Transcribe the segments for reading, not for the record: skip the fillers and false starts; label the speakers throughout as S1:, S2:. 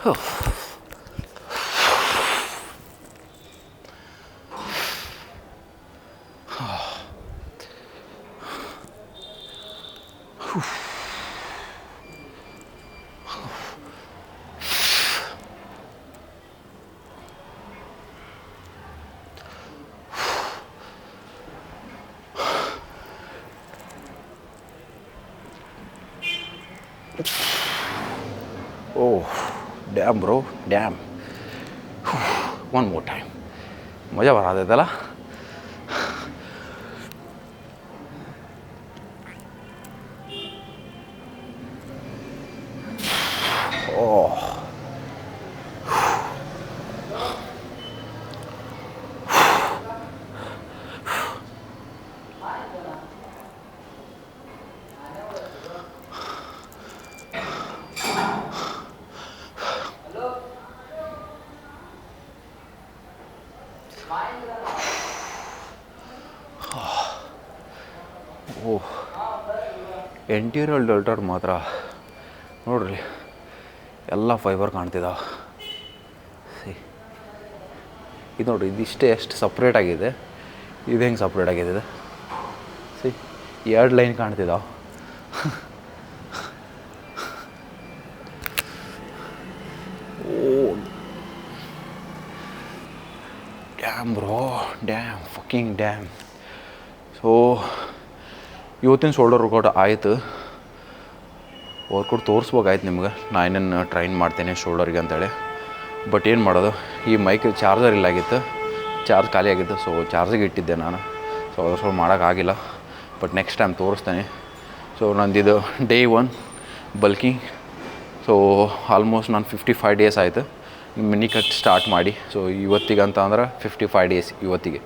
S1: Oh, damn bro, damn. One more time. ಮಜಾ ಬರತೈತಲ್ಲ. ಓಹ್, anterior ಡಾಲ್ಟರ್ ಮಾತ್ರ ನೋಡ್ರಿ ಎಲ್ಲ ಫೈಬರ್ ಕಾಣ್ತಿದ್ದಾವೆ. ಇದು ನೋಡಿರಿ, ಇದಿಷ್ಟೇ ಎಷ್ಟು ಸಪ್ರೇಟ್ ಆಗಿದೆ, ಇದು ಹೆಂಗೆ ಸಪ್ರೇಟ್ ಆಗಿದೆ. ಸಿ, 2 ಲೈನ್ ಕಾಣ್ತಿದ್ದಾವೆ. Oh damn bro, damn, fucking damn. So ಇವತ್ತಿನ ಶೋಲ್ಡರ್ ವರ್ಕೌಟ್ ಆಯಿತು. ವರ್ಕೌಟ್ ತೋರಿಸ್ಬೇಕಾಯ್ತು ನಿಮ್ಗೆ, ನಾನು ಏನೇನು ಟ್ರೈನ್ ಮಾಡ್ತೇನೆ ಶೋಲ್ಡರ್ಗೆ ಅಂತೇಳಿ. ಬಟ್ ಏನು ಮಾಡೋದು, ಈ ಮೈಕ್ ಚಾರ್ಜರ್ ಇಲ್ಲಾಗಿತ್ತು, ಚಾರ್ಜ್ ಖಾಲಿ ಆಗಿತ್ತು. ಸೊ ಚಾರ್ಜಿಗೆ ಇಟ್ಟಿದ್ದೆ ನಾನು. ಸೊ ಅದ್ರ ಸ್ವಲ್ಪ ಮಾಡೋಕ್ಕಾಗಿಲ್ಲ. ಬಟ್ ನೆಕ್ಸ್ಟ್ ಟೈಮ್ ತೋರಿಸ್ತೀನಿ. ಸೊ ನಂದಿದು ಡೇ 1 ಬಲ್ಕಿಂಗ್. ಸೊ ಆಲ್ಮೋಸ್ಟ್ ನಾನು 55 ಡೇಸ್ ಆಯಿತು ಮಿನಿ ಕಟ್ ಸ್ಟಾರ್ಟ್ ಮಾಡಿ. ಸೊ ಇವತ್ತಿಗೆ ಅಂತ ಅಂದ್ರೆ 55 ಡೇಸ್ ಇವತ್ತಿಗೆ.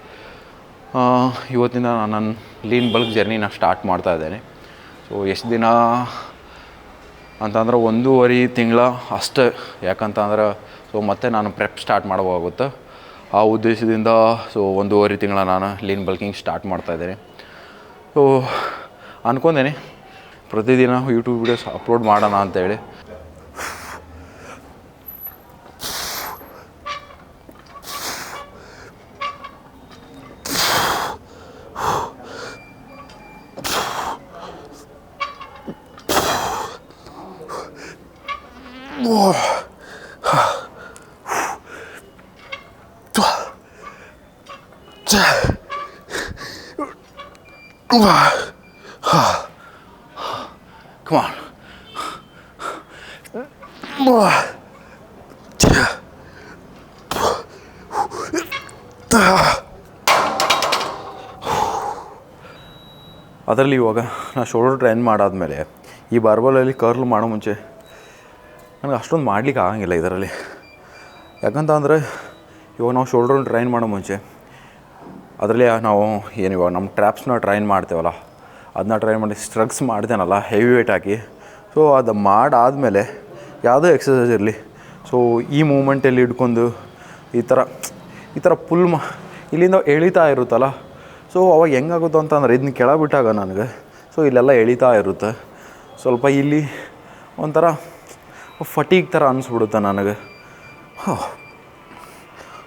S1: ಇವತ್ತಿಂದ ನಾನು ಲೀನ್ ಬಲ್ಕ್ ಜರ್ನಿನ ಸ್ಟಾರ್ಟ್ ಮಾಡ್ತಾ ಇದ್ದೇನೆ. ಸೊ ಎಷ್ಟು ದಿನ ಅಂತಂದ್ರೆ 1.5 ತಿಂಗಳ ಅಷ್ಟೇ. ಯಾಕಂತಂದ್ರೆ ಸೊ ಮತ್ತೆ ನಾನು ಪ್ರೆಪ್ ಸ್ಟಾರ್ಟ್ ಮಾಡೋವಾಗುತ್ತೆ. ಆ ಉದ್ದೇಶದಿಂದ ಸೊ 1.5 ತಿಂಗಳ ನಾನು ಲೀನ್ ಬಲ್ಕಿಂಗ್ ಸ್ಟಾರ್ಟ್ ಮಾಡ್ತಾಯಿದ್ದೇನೆ. ಸೊ ಅಂದ್ಕೊಂಡೇನೆ ಪ್ರತಿದಿನ ಯೂಟ್ಯೂಬ್ ವೀಡಿಯೋಸ್ ಅಪ್ಲೋಡ್ ಮಾಡೋಣ ಅಂತೇಳಿ. Come on. ಅದರಲ್ಲಿ ಇವಾಗ ನಾನು ಶೋಲ್ಡರ್ ಟ್ರೈನ್ ಮಾಡಾದ್ಮೇಲೆ ಈ ಬಾರ್ಬಲಲ್ಲಿ ಕರ್ಲ್ ಮಾಡೋ ಮುಂಚೆ ನನಗೆ ಅಷ್ಟೊಂದು ಮಾಡ್ಲಿಕ್ಕೆ ಆಗಂಗಿಲ್ಲ ಇದರಲ್ಲಿ. ಯಾಕಂತಂದರೆ ಇವಾಗ ನಾವು ಶೋಲ್ಡ್ರನ್ನ ಟ್ರೈನ್ ಮಾಡೋ ಮುಂಚೆ ಅದರಲ್ಲಿ ನಾವು ಏನು ಇವಾಗ ನಮ್ಮ ಟ್ರ್ಯಾಪ್ಸ್ನ ಟ್ರೈನ್ ಮಾಡ್ತೇವಲ್ಲ, ಅದನ್ನ ಟ್ರೈನ್ ಮಾಡಿ ಸ್ಟ್ರಗ್ಸ್ ಮಾಡ್ತೇನಲ್ಲ ಹೆವಿ ವೇಟ್ ಹಾಕಿ. ಸೊ ಅದು ಮಾಡಾದಮೇಲೆ ಯಾವುದೋ ಎಕ್ಸಸೈಸ್ ಇರಲಿ, ಸೊ ಈ ಮೂಮೆಂಟಲ್ಲಿ ಹಿಡ್ಕೊಂಡು ಈ ಥರ ಪುಲ್ ಇಲ್ಲಿಂದ ಎಳಿತಾ ಇರುತ್ತಲ್ಲ. ಸೊ ಅವಾಗ ಹೆಂಗಾಗುತ್ತೋ ಅಂತಂದ್ರೆ ಇದನ್ನ ಕೆಳಬಿಟ್ಟಾಗ ನನಗೆ ಸೊ ಇಲ್ಲೆಲ್ಲ ಎಳಿತಾ ಇರುತ್ತೆ. ಸ್ವಲ್ಪ ಇಲ್ಲಿ ಒಂಥರ ಫಟೀಗ್ ಥರ ಅನಿಸ್ಬಿಡುತ್ತೆ ನನಗೆ.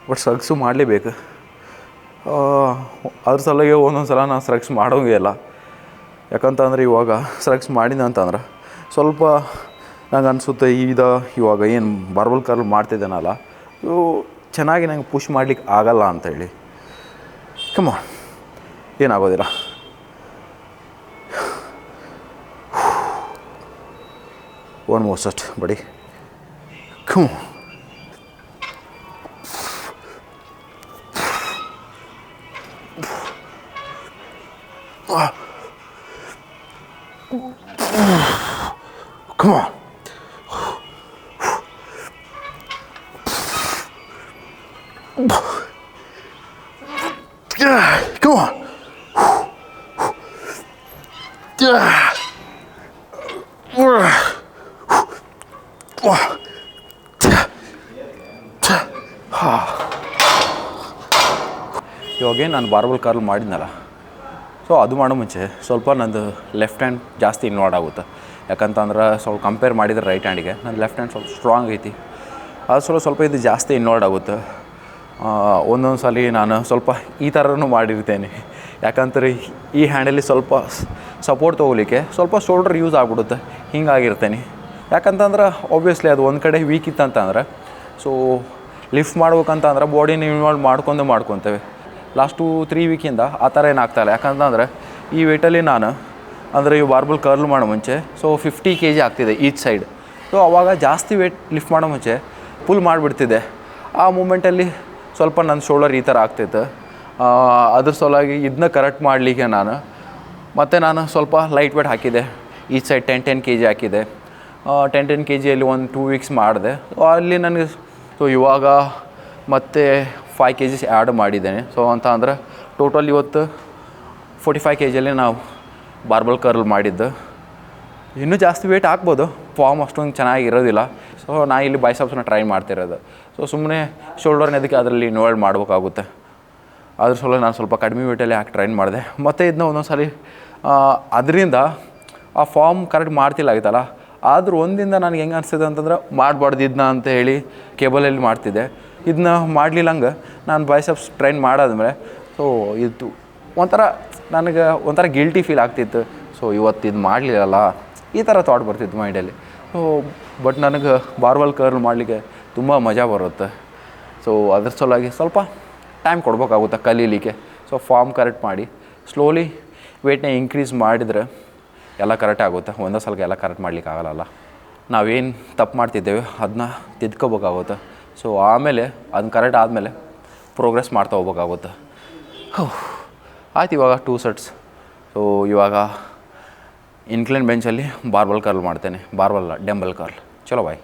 S1: ಬಟ್ ಸ್ಟ್ರಗ್ಸು ಮಾಡಲೇಬೇಕು. ಅದ್ರ ಸಲಗೆ ಒಂದೊಂದು ಸಲ ನಾನು ಸ್ಟ್ರಗ್ಸ್ ಮಾಡೋಂಗೇ ಇಲ್ಲ. ಯಾಕಂತಂದರೆ ಇವಾಗ ಸ್ಟ್ರಗ್ಸ್ ಮಾಡಿದ ಅಂತಂದ್ರೆ ಸ್ವಲ್ಪ ನಂಗೆ ಅನಿಸುತ್ತೆ ಇವಾಗ ಏನು ಬಾರ್ಬಲ್ ಕರ್ಲ್ ಮಾಡ್ತಿದ್ದೇನಲ್ಲ, ಸೊ ಚೆನ್ನಾಗಿ ನಂಗೆ ಪುಷ್ ಮಾಡ್ಲಿಕ್ಕೆ ಆಗಲ್ಲ ಅಂಥೇಳಿ. ಕಮ್ ಆನ್, ಏನಾಗೋದಿಲ್ಲ. One more set buddy. Come Come on. Come on. ಇವಾಗೇನು ನಾನು ಬಾರ್ಬಲ್ ಕರ್ಲ್ ಮಾಡಿದ್ನಲ್ಲ, ಸೊ ಅದು ಮಾಡೋ ಮುಂಚೆ ಸ್ವಲ್ಪ ನಂದು ಲೆಫ್ಟ್ ಹ್ಯಾಂಡ್ ಜಾಸ್ತಿ ಇನ್ವಾಲ್ವ್ ಆಗುತ್ತೆ. ಯಾಕಂತಂದ್ರೆ ಸ್ವಲ್ಪ ಕಂಪೇರ್ ಮಾಡಿದರೆ ರೈಟ್ ಹ್ಯಾಂಡಿಗೆ ನನ್ನ ಲೆಫ್ಟ್ ಹ್ಯಾಂಡ್ ಸ್ವಲ್ಪ ಸ್ಟ್ರಾಂಗ್ ಐತಿ. ಅದು ಸ್ವಲ್ಪ ಇದು ಜಾಸ್ತಿ ಇನ್ವಾಲ್ವ್ ಆಗುತ್ತೆ. ಒಂದೊಂದು ಸಲ ನಾನು ಸ್ವಲ್ಪ ಈ ಥರನೂ ಮಾಡಿರ್ತೇನೆ. ಯಾಕಂದ್ರೆ ಈ ಹ್ಯಾಂಡಲ್ಲಿ ಸ್ವಲ್ಪ ಸಪೋರ್ಟ್ ತೊಗೊಲಿಕ್ಕೆ ಸ್ವಲ್ಪ ಶೋಲ್ಡ್ರ್ ಯೂಸ್ ಆಗಿಬಿಡುತ್ತೆ, ಹಿಂಗಾಗಿರ್ತೇನೆ. ಯಾಕಂತಂದ್ರೆ ಆಬ್ವಿಯಸ್ಲಿ ಅದು ಒಂದು ಕಡೆ ವೀಕ್ ಇತ್ತಂತಂದ್ರೆ ಸೊ ಲಿಫ್ಟ್ ಮಾಡ್ಬೇಕಂತ ಅಂದ್ರೆ ಬಾಡಿನ ಇನ್ವಾಲ್ವ್ ಮಾಡ್ಕೊತೇವೆ. ಲಾಸ್ಟ್ 3 ವೀಕಿಂದ ಆ ಥರ ಏನಾಗ್ತಾಯಿಲ್ಲ. ಯಾಕಂತಂದರೆ ಈ ವೇಟಲ್ಲಿ ನಾನು ಅಂದರೆ ಈ ಬಾರ್ಬಲ್ ಕರ್ಲ್ ಮಾಡೋ ಮುಂಚೆ ಸೊ 50 kg ಆಗ್ತಿದೆ ಈಚ್ ಸೈಡ್. ಸೊ ಆವಾಗ ಜಾಸ್ತಿ ವೇಟ್ ಲಿಫ್ಟ್ ಮಾಡೋ ಮುಂಚೆ ಪುಲ್ ಮಾಡಿಬಿಡ್ತಿದ್ದೆ. ಆ ಮೂಮೆಂಟಲ್ಲಿ ಸ್ವಲ್ಪ ನನ್ನ ಶೋಲ್ಡರ್ ಈ ಥರ ಆಗ್ತಿತ್ತು. ಅದ್ರ ಸಲುವಾಗಿ ಇದನ್ನ ಕರೆಕ್ಟ್ ಮಾಡಲಿಕ್ಕೆ ನಾನು ಸ್ವಲ್ಪ ಲೈಟ್ ವೇಟ್ ಹಾಕಿದೆ. ಈಚ್ ಸೈಡ್ 10 kg ಹಾಕಿದೆ. 10 kgಯಲ್ಲಿ ಒಂದು 2 ವೀಕ್ಸ್ ಮಾಡಿದೆ. ಅಲ್ಲಿ ನನಗೆ ಸೊ ಇವಾಗ ಮತ್ತೆ 5 kg ಆ್ಯಡ್ ಮಾಡಿದ್ದೇನೆ. ಸೊ ಅಂತ ಅಂದರೆ ಟೋಟಲ್ ಇವತ್ತು 45 kgಲ್ಲಿ ನಾವು ಬಾರ್ಬಲ್ ಕರ್ಲ್ ಮಾಡಿದ್ದು. ಇನ್ನೂ ಜಾಸ್ತಿ ವೇಟ್ ಹಾಕ್ಬೋದು, ಫಾರ್ಮ್ ಅಷ್ಟೊಂದು ಚೆನ್ನಾಗಿರೋದಿಲ್ಲ. ಸೊ ನಾನು ಇಲ್ಲಿ ಬೈಸೆಪ್ಸ್ನ ಟ್ರೈ ಮಾಡ್ತಿರೋದು. ಸೊ ಸುಮ್ಮನೆ ಶೋಲ್ಡರ್ನ ಅದಕ್ಕೆ ಅದರಲ್ಲಿ ಇನ್ವಾಲ್ವ್ ಮಾಡಬೇಕಾಗುತ್ತೆ. ಅದ್ರ ಸಲ ನಾನು ಸ್ವಲ್ಪ ಕಡಿಮೆ ವೇಟಲ್ಲಿ ಹಾಕಿ ಟ್ರೈನ್ ಮಾಡಿದೆ. ಮತ್ತು ಇದನ್ನ ಒಂದೊಂದು ಸಲ ಅದರಿಂದ ಆ ಫಾರ್ಮ್ ಕರೆಕ್ಟ್ ಮಾಡ್ತಿಲ್ಲಾಗಿತ್ತಲ್ಲ. ಆದರೂ ಒಂದಿಂದ ನನಗೆ ಹೆಂಗೆ ಅನಿಸ್ತದೆ ಅಂತಂದ್ರೆ ಮಾಡಬಾರ್ದು ಇದನ್ನ ಅಂತ ಹೇಳಿ ಕೇಬಲಲ್ಲಿ ಮಾಡ್ತಿದ್ದೆ. ಇದನ್ನ ಮಾಡಲಿಲ್ಲಂಗೆ ನಾನು ಬೈಸೆಪ್ಸ್ ಟ್ರೈನ್ ಮಾಡಾದ್ಮೇಲೆ ಸೊ ಇದು ನನಗೆ ಒಂಥರ ಗಿಲ್ಟಿ ಫೀಲ್ ಆಗ್ತಿತ್ತು. ಸೊ ಇವತ್ತು ಇದು ಮಾಡಲಿಲ್ಲಲ್ಲ ಈ ಥರ ಥಾಟ್ ಬರ್ತಿತ್ತು ಮೈಂಡಲ್ಲಿ. ಸೊ ಬಟ್ ನನಗೆ ಬಾರ್ಬಲ್ ಕರ್ಲ್ ಮಾಡಲಿಕ್ಕೆ ತುಂಬ ಮಜಾ ಬರುತ್ತೆ. ಸೊ ಅದ್ರ ಸಲುವಾಗಿ ಸ್ವಲ್ಪ ಟೈಮ್ ಕೊಡ್ಬೇಕಾಗುತ್ತೆ ಕಲೀಲಿಕ್ಕೆ. ಸೊ ಫಾರ್ಮ್ ಕರೆಕ್ಟ್ ಮಾಡಿ ಸ್ಲೋಲಿ ವೇಟ್ನ ಇನ್ಕ್ರೀಸ್ ಮಾಡಿದರೆ ಎಲ್ಲ ಕರೆಕ್ಟ್ ಆಗುತ್ತೆ. ಒಂದೇ ಸಲಕ್ಕೆ ಎಲ್ಲ ಕರೆಕ್ಟ್ ಮಾಡ್ಲಿಕ್ಕೆ ಆಗಲ್ಲ. ನಾವೇನು ತಪ್ಪು ಮಾಡ್ತಿದ್ದೇವೆ ಅದನ್ನ ತಿದ್ಕೋಬೇಕಾಗುತ್ತೆ. ಸೊ ಆಮೇಲೆ ಅದನ್ನ ಕರೆಕ್ಟ್ ಆದಮೇಲೆ ಪ್ರೋಗ್ರೆಸ್ ಮಾಡ್ತಾ ಹೋಗ್ಬೇಕಾಗುತ್ತೆ. ಆಯ್ತು, ಇವಾಗ 2 ಸೆಟ್ಸ್. ಸೊ ಇವಾಗ ಇನ್ಕ್ಲೈನ್ ಬೆಂಚಲ್ಲಿ ಬಾರ್ಬಲ್ ಕರ್ಲ್ ಮಾಡ್ತೇನೆ. Barbell dumbbell curl. ಚಲೋ ಬಾಯ್.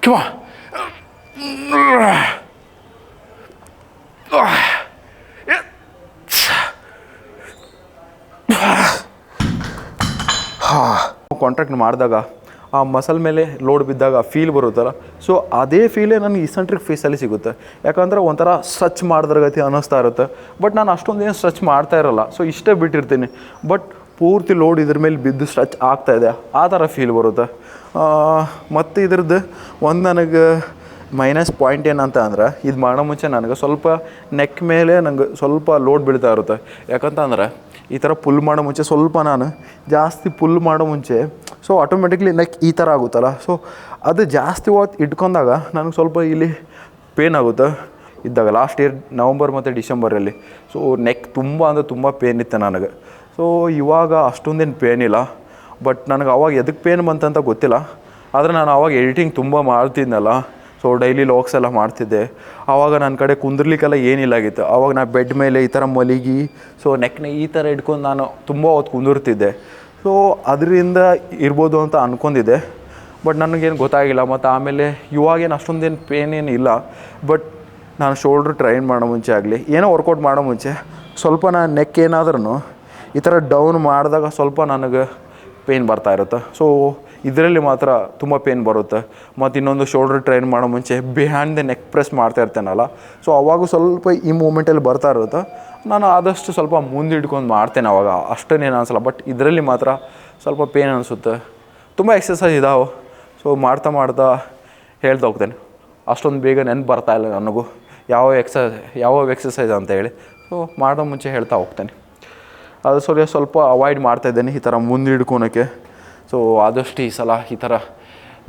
S1: Come on. ಕಾಂಟ್ರಾಕ್ಟ್ ಮಾಡಿದಾಗ ಆ ಮಸಲ್ ಮೇಲೆ ಲೋಡ್ ಬಿದ್ದಾಗ ಫೀಲ್ ಬರುತ್ತಲ್ಲ, ಸೊ ಅದೇ ಫೀಲೇ ನನಗೆ ಇಸೆಂಟ್ರಿಕ್ ಫೇಸಲ್ಲಿ ಸಿಗುತ್ತೆ. ಯಾಕಂದರೆ ಒಂಥರ ಸ್ಟ್ರೆಚ್ ಮಾಡಿದ್ರ ಗತಿ ಅನ್ನಿಸ್ತಾ ಇರುತ್ತೆ. ಬಟ್ ನಾನು ಅಷ್ಟೊಂದೇನು ಸ್ಟ್ರೆಚ್ ಮಾಡ್ತಾ ಇರೋಲ್ಲ. ಸೊ ಇಷ್ಟೇ ಬಿಟ್ಟಿರ್ತೀನಿ. ಬಟ್ ಪೂರ್ತಿ ಲೋಡ್ ಇದ್ರ ಮೇಲೆ ಬಿದ್ದು ಸ್ಟ್ರೆಚ್ ಆಗ್ತಾಯಿದೆ, ಆ ಥರ ಫೀಲ್ ಬರುತ್ತೆ. ಮತ್ತು ಇದ್ರದ್ದು ಒಂದು ನನಗೆ ಮೈನಸ್ ಪಾಯಿಂಟ್ ಏನಂತ ಅಂದ್ರೆ, ಇದು ಮಾಡೋ ಮುಂಚೆ ನನಗೆ ಸ್ವಲ್ಪ ನೆಕ್ ಮೇಲೆ ನನಗೆ ಸ್ವಲ್ಪ ಲೋಡ್ ಬೀಳ್ತಾ ಇರುತ್ತೆ. ಯಾಕಂತಂದ್ರೆ ಈ ಥರ ಪುಲ್ ಮಾಡೋ ಮುಂಚೆ ಸ್ವಲ್ಪ ನಾನು ಜಾಸ್ತಿ ಪುಲ್ ಮಾಡೋ ಮುಂಚೆ ಸೊ ಆಟೋಮೆಟಿಕ್ಲಿ ನೆಕ್ ಈ ಥರ ಆಗುತ್ತಲ್ಲ. ಸೊ ಅದು ಜಾಸ್ತಿ ಹೊತ್ತು ಇಟ್ಕೊಂಡಾಗ ನನಗೆ ಸ್ವಲ್ಪ ಇಲ್ಲಿ ಪೇನ್ ಆಗುತ್ತೆ ಇದ್ದಾಗ. ಲಾಸ್ಟ್ ಇಯರ್ ನವಂಬರ್ ಮತ್ತು ಡಿಸೆಂಬರಲ್ಲಿ ಸೊ ನೆಕ್ ತುಂಬ ಅಂದರೆ ತುಂಬ ಪೇನ್ ಇತ್ತು ನನಗೆ. ಸೊ ಇವಾಗ ಅಷ್ಟೊಂದೇನು ಪೇನ್ ಇಲ್ಲ. ಬಟ್ ನನಗೆ ಅವಾಗ ಎದಕ್ಕೆ ಪೇನ್ ಬಂತಂತ ಗೊತ್ತಿಲ್ಲ. ಆದರೆ ನಾನು ಆವಾಗ ಎಡಿಟಿಂಗ್ ತುಂಬ ಮಾಡ್ತಿದ್ನಲ್ಲ, ಸೊ ಡೈಲಿ ಲಾಗ್ಸ್ ಎಲ್ಲ ಮಾಡ್ತಿದ್ದೆ. ಆವಾಗ ನನ್ನ ಕಡೆ ಕುಂದಿರ್ಲಿಕ್ಕೆಲ್ಲ ಏನಿಲ್ಲಾಗಿತ್ತು. ಆವಾಗ ನಾನು ಬೆಡ್ ಮೇಲೆ ಈ ಥರ ಮಲಗಿ ಸೊ ನೆಕ್ನ ಈ ಥರ ಇಟ್ಕೊಂಡು ನಾನು ತುಂಬ ಹೊತ್ತು ಕುಂದಿರ್ತಿದ್ದೆ. ಸೊ ಅದರಿಂದ ಇರ್ಬೋದು ಅಂತ ಅಂದ್ಕೊಂಡಿದ್ದೆ. ಬಟ್ ನನಗೇನು ಗೊತ್ತಾಗಿಲ್ಲ. ಮತ್ತು ಆಮೇಲೆ ಇವಾಗೇನು ಅಷ್ಟೊಂದೇನು ಪೇನ್ ಏನು ಇಲ್ಲ. ಬಟ್ ನಾನು ಶೋಲ್ಡ್ರ್ ಟ್ರೈನ್ ಮಾಡೋ ಮುಂಚೆ ಆಗಲಿ ಏನೋ ವರ್ಕೌಟ್ ಮಾಡೋ ಮುಂಚೆ ಸ್ವಲ್ಪ ನಾನು ನೆಕ್ ಏನಾದ್ರೂ ಈ ಥರ ಡೌನ್ ಮಾಡಿದಾಗ ಸ್ವಲ್ಪ ನನಗೆ ಪೇನ್ ಬರ್ತಾ ಇರುತ್ತೆ. ಸೊ ಇದರಲ್ಲಿ ಮಾತ್ರ ತುಂಬ ಪೇನ್ ಬರುತ್ತೆ. ಮತ್ತು ಇನ್ನೊಂದು ಶೋಲ್ಡ್ರ್ ಟ್ರೈನ್ ಮಾಡೋ ಮುಂಚೆ ಬಿಹ್ಯಾಂಡ್ ದ ನೆಕ್ ಪ್ರೆಸ್ ಮಾಡ್ತಾ ಇರ್ತೇನಲ್ಲ, ಸೊ ಅವಾಗ ಸ್ವಲ್ಪ ಈ ಮೂಮೆಂಟಲ್ಲಿ ಬರ್ತಾ ಇರುತ್ತೆ. ನಾನು ಆದಷ್ಟು ಸ್ವಲ್ಪ ಮುಂದೆ ಹಿಡ್ಕೊಂಡು ಮಾಡ್ತೇನೆ, ಅವಾಗ ಅಷ್ಟೇನೇನು ಅನಿಸಲ್ಲ. ಬಟ್ ಇದರಲ್ಲಿ ಮಾತ್ರ ಸ್ವಲ್ಪ ಪೇನ್ ಅನಿಸುತ್ತೆ. ತುಂಬ ಎಕ್ಸಸೈಸ್ ಇದಾವೆ. ಸೊ ಮಾಡ್ತಾ ಹೇಳ್ತಾ ಹೋಗ್ತೇನೆ. ಅಷ್ಟೊಂದು ಬೇಗ ನೆನಪು ಬರ್ತಾಯಿಲ್ಲ ನನಗೂ ಯಾವ ಎಕ್ಸಸೈಸ್ ಅಂತ ಹೇಳಿ. ಸೊ ಮಾಡೋ ಮುಂಚೆ ಹೇಳ್ತಾ ಹೋಗ್ತೇನೆ. ಅದು ಸ್ವಲ್ಪ ಅವಾಯ್ಡ್ ಮಾಡ್ತಾಯಿದ್ದೇನೆ ಈ ಥರ ಮುಂದೆ ಹಿಡ್ಕೊಳಕ್ಕೆ. ಸೊ ಆದಷ್ಟು ಈ ಸಲ ಈ ಥರ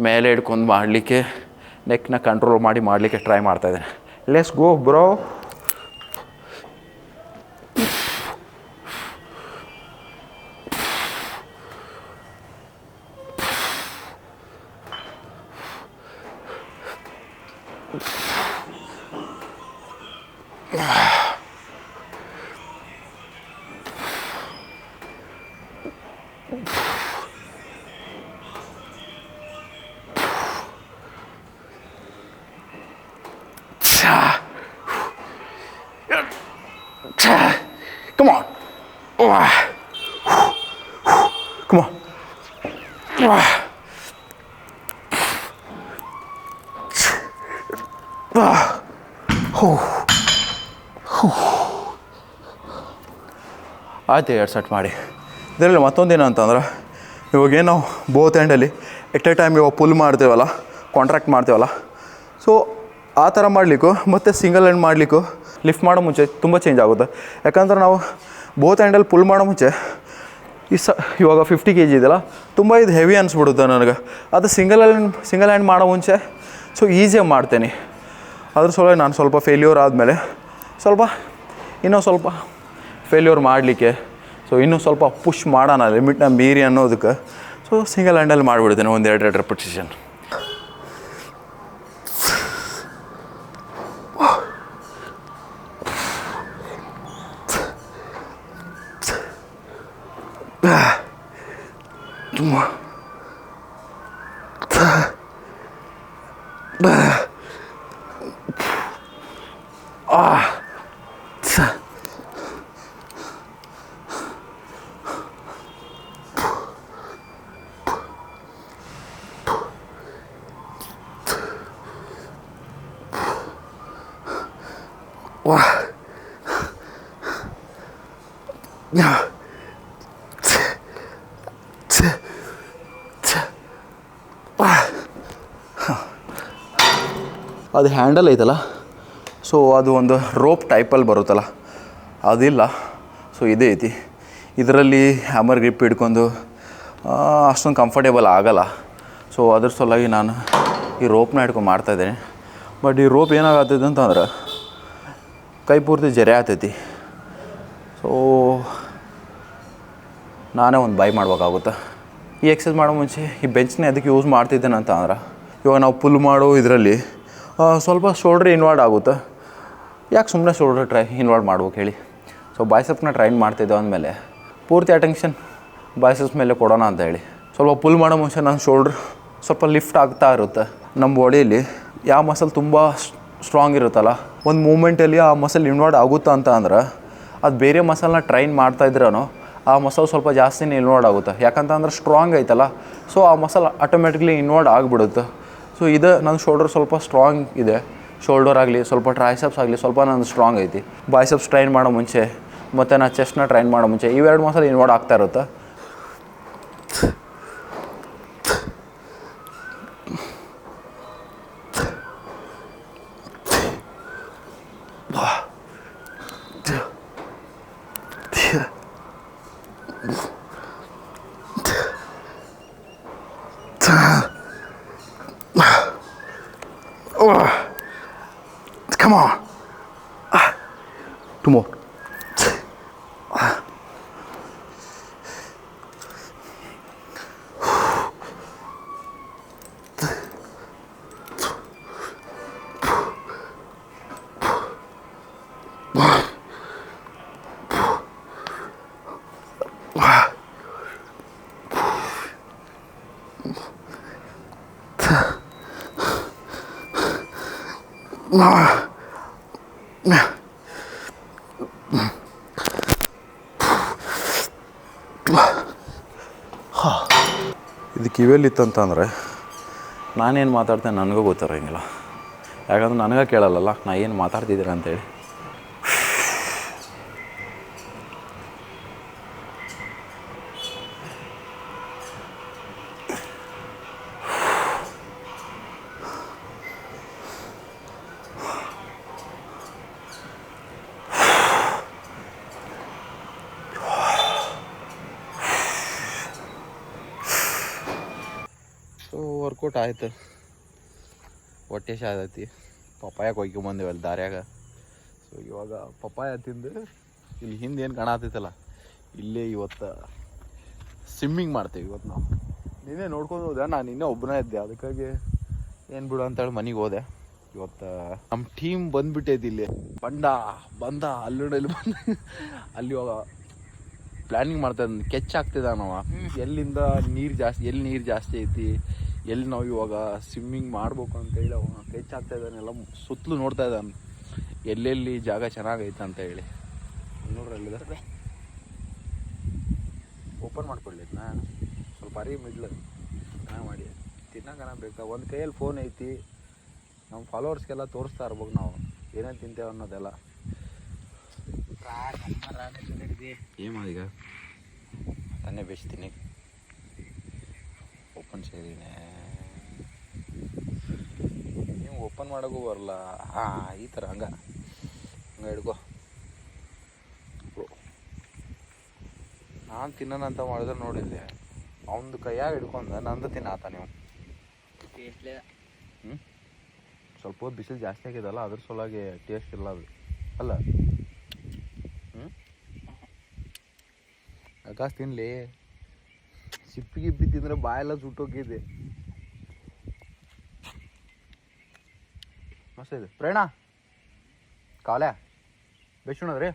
S1: ಮೇಲೆ ಹಿಡ್ಕೊಂಡು ಮಾಡಲಿಕ್ಕೆ, ನೆಕ್ನ ಕಂಟ್ರೋಲ್ ಮಾಡಿ ಮಾಡಲಿಕ್ಕೆ ಟ್ರೈ ಮಾಡ್ತಾಯಿದ್ದೇನೆ. Let's go bro. ಆಯ್ತು 2 ಸೆಟ್ ಮಾಡಿ. ಇದರಲ್ಲಿ ಮತ್ತೊಂದೇನು ಅಂತಂದ್ರೆ ಇವಾಗೇನು ನಾವು ಬೋತ್ ಹ್ಯಾಂಡಲ್ಲಿ ಎಟ್ ಎ ಟೈಮ್ ಇವಾಗ ಪುಲ್ ಮಾಡ್ತೀವಲ್ಲ, ಕಾಂಟ್ರಾಕ್ಟ್ ಮಾಡ್ತೀವಲ್ಲ, ಸೊ ಆ ಥರ ಮಾಡಲಿಕ್ಕೂ ಮತ್ತು ಸಿಂಗಲ್ ಹ್ಯಾಂಡ್ ಮಾಡಲಿಕ್ಕೂ ಲಿಫ್ಟ್ ಮಾಡೋ ಮುಂಚೆ ತುಂಬ ಚೇಂಜ್ ಆಗುತ್ತೆ. ಯಾಕಂದ್ರೆ ನಾವು ಬೋತ್ ಹ್ಯಾಂಡಲ್ಲಿ ಪುಲ್ ಮಾಡೋ ಮುಂಚೆ ಇವಾಗ 50 kg ಇದೆಯಲ್ಲ, ತುಂಬ ಇದು ಹೆವಿ ಅನಿಸ್ಬಿಡುತ್ತೆ ನನಗೆ. ಅದು ಸಿಂಗಲ್ ಹ್ಯಾಂಡ್ ಮಾಡೋ ಮುಂಚೆ ಸೊ ಈಸಿಯಾಗಿ ಮಾಡ್ತೇನೆ. ಅದ್ರ ಸಲುವಾಗಿ ನಾನು ಸ್ವಲ್ಪ ಫೇಲ್ಯೂರ್ ಆದಮೇಲೆ ಇನ್ನೂ ಸ್ವಲ್ಪ ಫೇಲ್ಯೂರ್ ಮಾಡಲಿಕ್ಕೆ ಸೊ ಇನ್ನೂ ಸ್ವಲ್ಪ ಪುಷ್ ಮಾಡೋಣ ಲಿಮಿಟ್ನ ಮೀರಿ ಅನ್ನೋದಕ್ಕೆ ಸೊ ಸಿಂಗಲ್ ಹ್ಯಾಂಡಲ್ಲಿ ಮಾಡಿಬಿಡ್ತೇನೆ 1-2 ರೆಪಿಟೇಷನ್. ಅದು ಹ್ಯಾಂಡಲ್ ಐತಲ್ಲ, ಸೊ ಅದು ಒಂದು ರೋಪ್ ಟೈಪಲ್ಲಿ ಬರುತ್ತಲ್ಲ, ಅದಿಲ್ಲ. ಸೊ ಇದೇ ಐತಿ. ಇದರಲ್ಲಿ ಹ್ಯಾಮರ್ ಗ್ರಿಪ್ ಹಿಡ್ಕೊಂಡು ಅಷ್ಟೊಂದು ಕಂಫರ್ಟೇಬಲ್ ಆಗೋಲ್ಲ. ಸೊ ಅದ್ರ ಸಲುವಾಗಿ ನಾನು ಈ ರೋಪ್ನ ಹಿಡ್ಕೊಂಡು ಮಾಡ್ತಾಯಿದ್ದೇನೆ. ಬಟ್ ಈ ರೋಪ್ ಏನಾಗತ್ತೈತೆ ಅಂತಂದ್ರೆ ಕೈ ಪೂರ್ತಿ ಜರೆ ಆಗ್ತೈತಿ. ಸೊ ನಾನೇ ಒಂದು ಬೈ ಮಾಡ್ಬೇಕಾಗುತ್ತೆ. ಈ ಎಕ್ಸಸೈಸ್ ಮಾಡೋ ಮುಂಚೆ ಈ ಬೆಂಚ್ನೇ ಅದಕ್ಕೆ ಯೂಸ್ ಮಾಡ್ತಿದ್ದೇನೆ ಅಂತ ಅಂದ್ರೆ, ಇವಾಗ ನಾವು ಪುಲ್ ಮಾಡೋ ಇದರಲ್ಲಿ ಸ್ವಲ್ಪ ಶೋಲ್ಡ್ರ್ ಇನ್ವಾಲ್ವ್ ಆಗುತ್ತೆ. ಯಾಕೆ ಸುಮ್ಮನೆ ಶೋಲ್ಡ್ರ್ ಇನ್ವಾಲ್ವ್ ಮಾಡ್ಬೇಕು ಹೇಳಿ. ಸೊ ಬೈಸೆಪ್ನ ಟ್ರೈನ್ ಮಾಡ್ತಿದ್ದೆ ಅಂದಮೇಲೆ ಪೂರ್ತಿ ಅಟೆನ್ಷನ್ ಬೈಸೆಪ್ಸ್ ಮೇಲೆ ಕೊಡೋಣ ಅಂತ ಹೇಳಿ ಸ್ವಲ್ಪ ಪುಲ್ ಮಾಡೋ ಮುಂಚೆ ನನ್ನ ಶೋಲ್ಡ್ರ್ ಸ್ವಲ್ಪ ಲಿಫ್ಟ್ ಆಗ್ತಾ ಇರುತ್ತೆ. ನಮ್ಮ ಬಾಡಿಯಲ್ಲಿ ಯಾವ ಮಸಲ್ ತುಂಬ ಸ್ಟ್ರಾಂಗ್ ಇರುತ್ತಲ್ಲ, ಒಂದು ಮೂಮೆಂಟಲ್ಲಿ ಆ ಮಸಲ್ ಇನ್ವಾಲ್ವ್ ಆಗುತ್ತಾ ಅಂತ ಅಂದ್ರೆ ಅದು ಬೇರೆ ಮಸಲ್ನ ಟ್ರೈನ್ ಮಾಡ್ತಾಯಿದ್ರೂ ಆ ಮಸಲ್ ಸ್ವಲ್ಪ ಜಾಸ್ತಿನೇ ಇನ್ವಾಲ್ವ್ ಆಗುತ್ತೆ. ಯಾಕಂತಂದ್ರೆ ಸ್ಟ್ರಾಂಗ್ ಐತಲ್ಲ, ಸೊ ಆ ಮಸಲ್ ಆಟೋಮೆಟಿಕ್ಲಿ ಇನ್ವಾಲ್ವ್ ಆಗಿಬಿಡುತ್ತೆ. ಸೊ ಇದು ನನ್ನ ಶೋಲ್ಡರ್ ಸ್ವಲ್ಪ ಸ್ಟ್ರಾಂಗ್ ಇದೆ. ಶೋಲ್ಡರ್ ಆಗಲಿ, ಸ್ವಲ್ಪ ಟ್ರೈಸೆಪ್ಸ್ ಆಗಲಿ ಸ್ವಲ್ಪ ನನ್ನ ಸ್ಟ್ರಾಂಗ್ ಐತಿ. ಬೈಸೆಪ್ಸ್ ಟ್ರೈನ್ ಮಾಡೋ ಮುಂಚೆ ಮತ್ತು ನಾನು ಚೆಸ್ಟ್ನ ಟ್ರೈನ್ ಮಾಡೋ ಮುಂಚೆ ಇವೆರಡು ಮಸಲ್ ಇನ್ವಾಲ್ವ್ ಆಗ್ತಾ ಇರುತ್ತೆ. Come on. 2 more. ಇದು ಕಿವಿಯಲ್ಲಿತ್ತಂತಂದರೆ ನಾನೇನು ಮಾತಾಡ್ತೇನೆ ನನಗೂ ಗೊತ್ತಿರೋಂಗಿಲ್ಲ. ಯಾಕಂದ್ರೆ ನನಗೆ ಕೇಳಲ್ಲಲ್ಲ ನಾ ಏನು ಮಾತಾಡ್ತಿದ್ದೀರ ಅಂತೇಳಿ. ಸೊ ವರ್ಕೌಟ್ ಆಯ್ತು, ಹೊಟ್ಟೆ ಶಾದೈತಿ. ಪಪ್ಪಾಯ ಕೊಯ್ಕೊಂಬಂದೇವೆ ಅಲ್ಲಿ ದಾರ್ಯಾಗ. ಸೊ ಇವಾಗ ಪಪ್ಪಾಯ ತಿಂದು ಇಲ್ಲಿ ಹಿಂದೆ ಏನು ಕಾಣತ್ತೈತಲ್ಲ, ಇಲ್ಲೇ ಇವತ್ತು ಸ್ವಿಮ್ಮಿಂಗ್ ಮಾಡ್ತೇವೆ. ಇವತ್ತು ನಾವು ನಿನ್ನೆ ನೋಡ್ಕೊಂಡು ಹೋದೆ, ನಾನು ನಿನ್ನೆ ಒಬ್ಬನೇ ಇದ್ದೆ, ಅದಕ್ಕಾಗಿ ಏನು ಬಿಡು ಅಂತೇಳಿ ಮನೆಗೆ ಹೋದೆ. ಇವತ್ತು ನಮ್ಮ ಟೀಮ್ ಬಂದುಬಿಟ್ಟೈತಿ. ಇಲ್ಲಿ ಬಂದ ಅಲ್ಲಿ ಅಲ್ಲಿ ಇವಾಗ ಪ್ಲ್ಯಾನಿಂಗ್ ಮಾಡ್ತಾಯಿದ್ದ, ಕೆಚ್ ಆಗ್ತಿದ್ದ ನಾವು ಎಲ್ಲಿಂದ ಎಲ್ಲಿ ನೀರು ಜಾಸ್ತಿ ಐತಿ, ಎಲ್ಲಿ ನಾವು ಇವಾಗ ಸ್ವಿಮ್ಮಿಂಗ್ ಮಾಡ್ಬೇಕು ಅಂತೇಳಿ ಅವ ಕೆಚ್ ಆಗ್ತಾಯಿದ್ದಾನೆಲ್ಲ ಸುತ್ತಲೂ ನೋಡ್ತಾ ಇದ್ದಾನೆ, ಎಲ್ಲೆಲ್ಲಿ ಜಾಗ ಚೆನ್ನಾಗೈತೆ ಅಂತ ಹೇಳಿ. ನೋಡ್ರಲ್ಲಿದೆ, ಓಪನ್ ಮಾಡ್ಕೊಳ್ಳಿ ನಾ ಸ್ವಲ್ಪ ಅರಿ ಮಿಡ್ಲ್ ಹೆಂಗನ ಬೇಕಾ ಒಂದು ಕೈಯಲ್ಲಿ ಫೋನ್ ಐತಿ, ನಮ್ಮ ಫಾಲೋವರ್ಸ್ಗೆಲ್ಲ ತೋರಿಸ್ತಾ ಇರ್ಬೇಕು ನಾವು ಏನೇನು ತಿಂತೇವೆ ಅನ್ನೋದೆಲ್ಲ. ಏನು ಮಾಡೀಗ ತನ್ನೇ ಬೇಯಿಸ್ತೀನಿ. ಓಪನ್ ಸೇರಿನೇ ನೀವು ಓಪನ್ ಮಾಡೋಕ್ಕೂ ಬರಲ್ಲ. ಹಾಂ ಈ ಥರ ಹಂಗೆ ಹಿಡ್ಕೊ. ನಾನು ತಿನ್ನೋಣಂತ ಮಾಡಿದ್ರೆ ನೋಡಿದ್ದೆ ಅವನದು ಕೈಯಾಗ ಹಿಡ್ಕೊಂಡ ನಂದು ತಿನ್ನಾತ ನೀವು. ಹ್ಞೂ ಸ್ವಲ್ಪ ಹೊತ್ತು ಬಿಸಿಲು ಜಾಸ್ತಿ ಆಗಿದಲ್ಲ ಅದ್ರ ಸಲುವಾಗಿ ಟೇಸ್ಟ್ ಇಲ್ಲ ಅದು ಅಲ್ಲ. ಆಕಾಶ ತಿನ್ನಲಿ, ಸಿಪ್ಪಿ ಗಿಪ್ಪಿ ತಿಂದರೆ ಬಾಯೆಲ್ಲ ಸುಟ್ಟೋಗಿದೆ. ಮಸ್ತ್ ಇದೆ ಪ್ರೇರಣ ಕಾವ್ಯ ಬೇಯಿಸೋಣದ್ರಿ.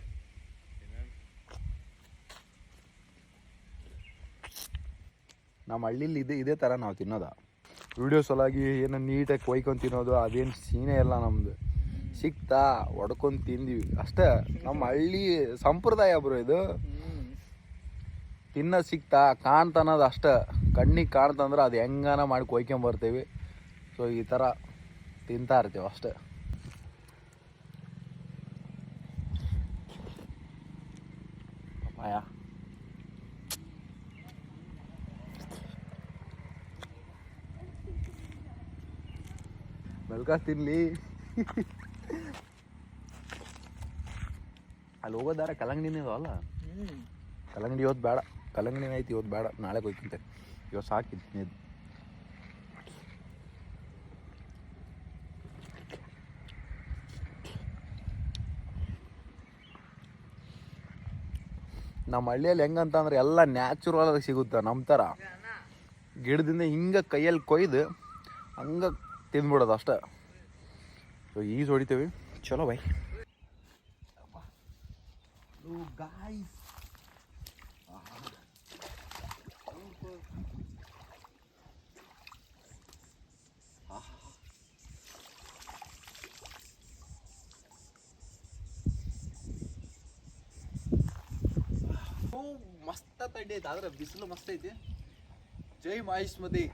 S1: ನಮ್ಮ ಹಳ್ಳಿಲಿ ಇದೇ ಥರ ನಾವು ತಿನ್ನೋದ. ವಿಡಿಯೋ ಸಲುವಾಗಿ ಏನೋ ನೀಟಾಗಿ ಕೊಯ್ಕೊಂಡು ತಿನ್ನೋದು ಅದೇನು ಸೀನೇ ಇಲ್ಲ ನಮ್ಮದು. ಸಿಕ್ತಾ ಹೊಡ್ಕೊಂಡು ತಿಂದಿವಿ ಅಷ್ಟೇ. ನಮ್ಮ ಹಳ್ಳಿ ಸಂಪ್ರದಾಯ ಬ್ರೋ ಇದು. ತಿನ್ನೋದು ಸಿಕ್ತಾ ಕಾಣ್ತನ್ನೋದು ಅಷ್ಟೇ. ಕಣ್ಣಿಗೆ ಕಾಣ್ತಂದ್ರೆ ಅದು ಹೆಂಗಾನ ಮಾಡಿ ಕೊಯ್ಕೊಂಬರ್ತೀವಿ. ಸೊ ಈ ಥರ ತಿಂತಾ ಇರ್ತೀವಿ ಅಷ್ಟೇ. ಪಪಾಯ ಮೆಲ್ಕಾಸ್ ತಿನ್ಲಿ. ಅಲ್ಲಿ ಹೋಗೋದಾರ ಕಲ್ಲಂಗಡಿನೇ ಅಲ್ಲ. ಕಲ್ಲಂಗಡಿ ಇವತ್ತು ಬೇಡ, ಕಲ್ಲಂಗಡಿನ ಐತಿ ಇವತ್ತು ಬೇಡ, ನಾಳೆ ಹೋಗ್ಕಿಂತೆ. ಇವತ್ತು ಸಾಕಿದ್ದು ನಮ್ಮ ಹಳ್ಳಿಯಲ್ಲಿ ಹೆಂಗಂತಂದ್ರೆ ಎಲ್ಲ ನ್ಯಾಚುರಲ್ ಆಗಿ ಸಿಗುತ್ತೆ. ನಮ್ಮ ಥರ ಗಿಡದಿಂದ ಹಿಂಗೆ ಕೈಯಲ್ಲಿ ಕೊಯ್ದು ಹಂಗೆ ತಿಂದ್ಬಿಡೋದು ಅಷ್ಟೇ. ಸೊ ಈಜು ಹೊಡಿತೀವಿ. ಚಲೋ ಬೈ ಗಾಯ್ಸ್. ಮಸ್ತ್ ತಡ್ಡಿ ಐತೆ, ಆದ್ರೆ ಬಿಸಿಲು ಮಸ್ತ್ ಐತಿ. ಜೈ ಮಹೇಶ್ಮತಿ.